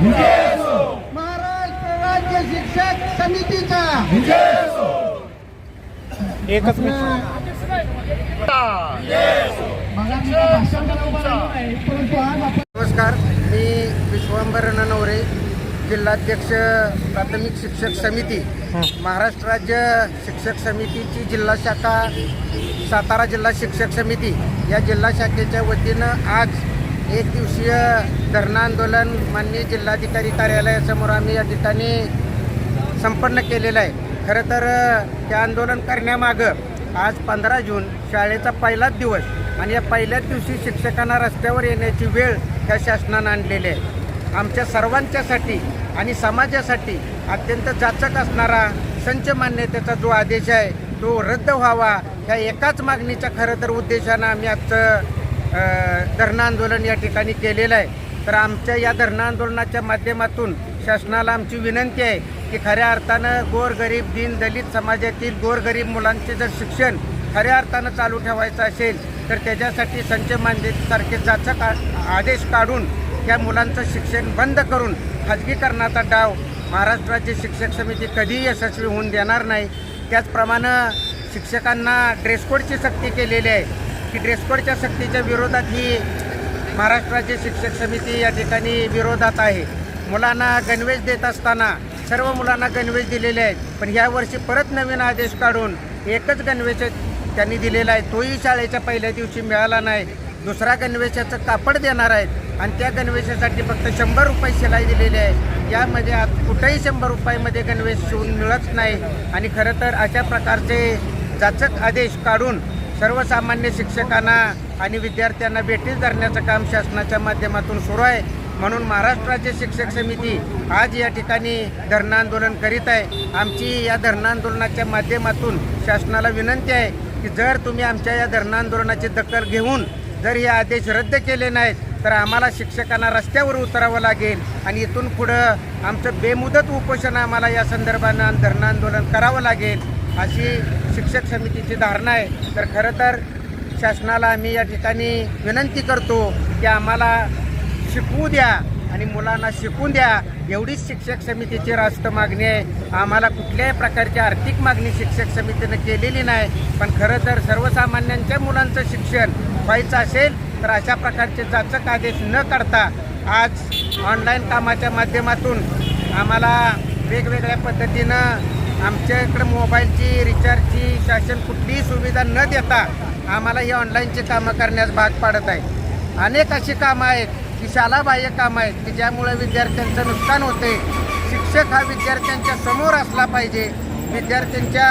महाराष्ट्र राज्य शिक्षक समितीचा एकच नमस्कार, मी विश्वंभर ननवरे, जिल्हाध्यक्ष प्राथमिक शिक्षक समिती, महाराष्ट्र राज्य शिक्षक समितीची जिल्हा शाखा सातारा जिल्हा शिक्षक समिती या जिल्हा शाखेच्या वतीनं आज एक दिवसीय धरणं आंदोलन माननीय जिल्हाधिकारी कार्यालयासमोर आम्ही या ठिकाणी संपन्न केलेलं आहे. खरं तर हे आंदोलन करण्यामागं आज 15 जून शाळेचा पहिलाच दिवस आणि या पहिल्याच दिवशी शिक्षकांना रस्त्यावर येण्याची वेळ या शासनानं आणलेली आहे. आमच्या सर्वांच्यासाठी आणि समाजासाठी अत्यंत जाचक असणारा संच मान्यतेचा जो आदेश आहे तो रद्द व्हावा ह्या एकाच मागणीच्या खरं तर उद्देशानं आम्ही आजचं धरणं आंदोलन या ठिकाणी केलेलं आहे. तर आमच्या या धरणं आंदोलनाच्या माध्यमातून शासनाला आमची विनंती आहे की खऱ्या अर्थानं गोरगरीब दीन दलित समाजातील गोरगरीब मुलांचे जर शिक्षण खऱ्या अर्थानं चालू ठेवायचं असेल तर त्याच्यासाठी संच मान्यतेसारखे जाचक आदेश काढून त्या मुलांचं शिक्षण बंद करून खाजगीकरणाचा डाव महाराष्ट्र राज्य शिक्षक समिती कधीही यशस्वी होऊन देणार नाही. त्याचप्रमाणे शिक्षकांना ड्रेसकोडची सक्ती केलेली आहे की ड्रेसकोडच्या सक्तीच्या विरोधात ही महाराष्ट्र राज्य शिक्षक समिती या ठिकाणी विरोधात आहे. मुलांना गणवेश देत असताना सर्व मुलांना गणवेश दिलेले आहेत, पण ह्या वर्षी परत नवीन आदेश काढून एकच गणवेश त्यांनी दिलेला आहे, तोही शाळेच्या पहिल्या दिवशी मिळाला नाही. दुसरा गणवेशाचं कापड देणार आहेत आणि त्या गणवेशासाठी फक्त 100 रुपये शिलाई दिलेली आहे. यामध्ये कुठेही 100 रुपयामध्ये गणवेश शिवून मिळत नाही आणि खरं तर अशा प्रकारचे जाचक आदेश काढून सर्वसामान्य शिक्षकांना आणि विद्यार्थ्यांना भेटीस धरण्याचं काम शासनाच्या माध्यमातून सुरू आहे. म्हणून महाराष्ट्र राज्य शिक्षक समिती आज या ठिकाणी धरणं आंदोलन करीत आहे. आमची या धरणं आंदोलनाच्या माध्यमातून शासनाला विनंती आहे की जर तुम्ही आमच्या या धरणं आंदोलनाची दखल घेऊन जर हे आदेश रद्द केले नाहीत तर आम्हाला शिक्षकांना रस्त्यावर उतरावं लागेल आणि इथून पुढं आमचं बेमुदत उपोषण आम्हाला या संदर्भानं धरणं आंदोलन करावं लागेल अशी शिक्षक समितीची धारणा आहे. तर खरं तर शासनाला आम्ही या ठिकाणी विनंती करतो की आम्हाला शिकवू द्या आणि मुलांना शिकून द्या, एवढीच शिक्षक समितीची रास्त मागणी आहे. आम्हाला कुठल्याही प्रकारची आर्थिक मागणी शिक्षक समितीनं केलेली नाही, पण खरं तर सर्वसामान्यांच्या मुलांचं शिक्षण व्हायचं असेल तर अशा प्रकारचे जाचक आदेश न करता आज ऑनलाईन कामाच्या माध्यमातून आम्हाला वेगवेगळ्या पद्धतीनं आमच्या इकडं मोबाईलची रिचार्जची शासन कुठलीही सुविधा न देता आम्हाला ही ऑनलाईनची कामं करण्यास भाग पाडत आहे. अनेक अशी कामं आहेत की शालाबाह्य कामं आहेत की ज्यामुळे विद्यार्थ्यांचं नुकसान होते. शिक्षक हा विद्यार्थ्यांच्या समोर असला पाहिजे. विद्यार्थ्यांच्या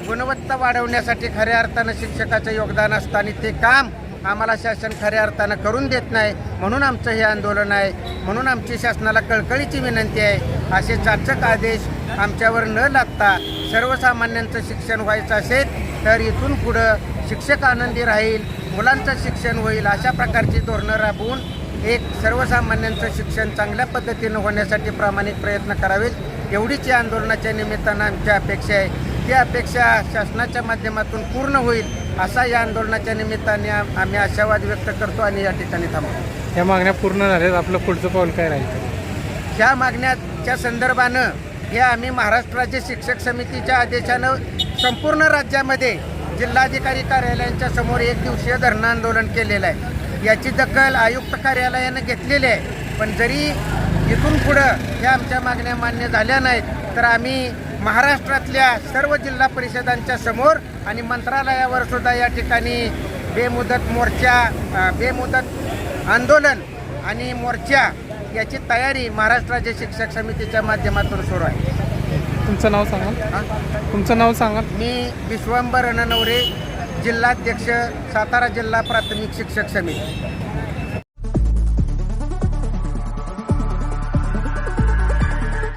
गुणवत्ता वाढवण्यासाठी खऱ्या अर्थानं शिक्षकाचं योगदान असतं आणि ते काम आम्हाला शासन खऱ्या अर्थानं करून देत नाही. म्हणून आमचं हे आंदोलन आहे. म्हणून आमची शासनाला कळकळीची विनंती आहे, असे जाचक आदेश आमच्यावर न लागता सर्वसामान्यांचं शिक्षण व्हायचं असेल तर इथून पुढं शिक्षक आनंदी राहील, मुलांचं शिक्षण होईल अशा प्रकारची धोरणं राबवून एक सर्वसामान्यांचं शिक्षण चांगल्या पद्धतीनं होण्यासाठी प्रामाणिक प्रयत्न करावेत एवढीच या आंदोलनाच्या निमित्तानं आमची अपेक्षा आहे. ती अपेक्षा शासनाच्या माध्यमातून पूर्ण होईल असा या आंदोलनाच्या निमित्ताने आम्ही आशावाद व्यक्त करतो आणि या ठिकाणी थांबतो. या मागण्या पूर्ण झाल्यात, आपलं पुढचं पाऊल काय राहील? ह्या मागण्याच्या संदर्भानं हे आम्ही महाराष्ट्र राज्य शिक्षक समितीच्या आदेशानं संपूर्ण राज्यामध्ये जिल्हाधिकारी कार्यालयांच्या समोर एक दिवसीय धरणं आंदोलन केलेलं आहे. याची दखल आयुक्त कार्यालयानं घेतलेली आहे, पण जरी इथून पुढं ह्या आमच्या मागण्या मान्य झाल्या नाहीत तर आम्ही महाराष्ट्रातल्या सर्व जिल्हा परिषदांच्या समोर आणि मंत्रालयावर सुद्धा या ठिकाणी बेमुदत मोर्चा, बेमुदत आंदोलन आणि मोर्चा याची तयारी महाराष्ट्र राज्य शिक्षक समितीच्या माध्यमातून सुरू आहे. तुमचं नाव सांगा. तुमचं नाव सांगा. मी विश्वंभर ननवरे, जिल्हाध्यक्ष सातारा जिल्हा प्राथमिक शिक्षक समिती.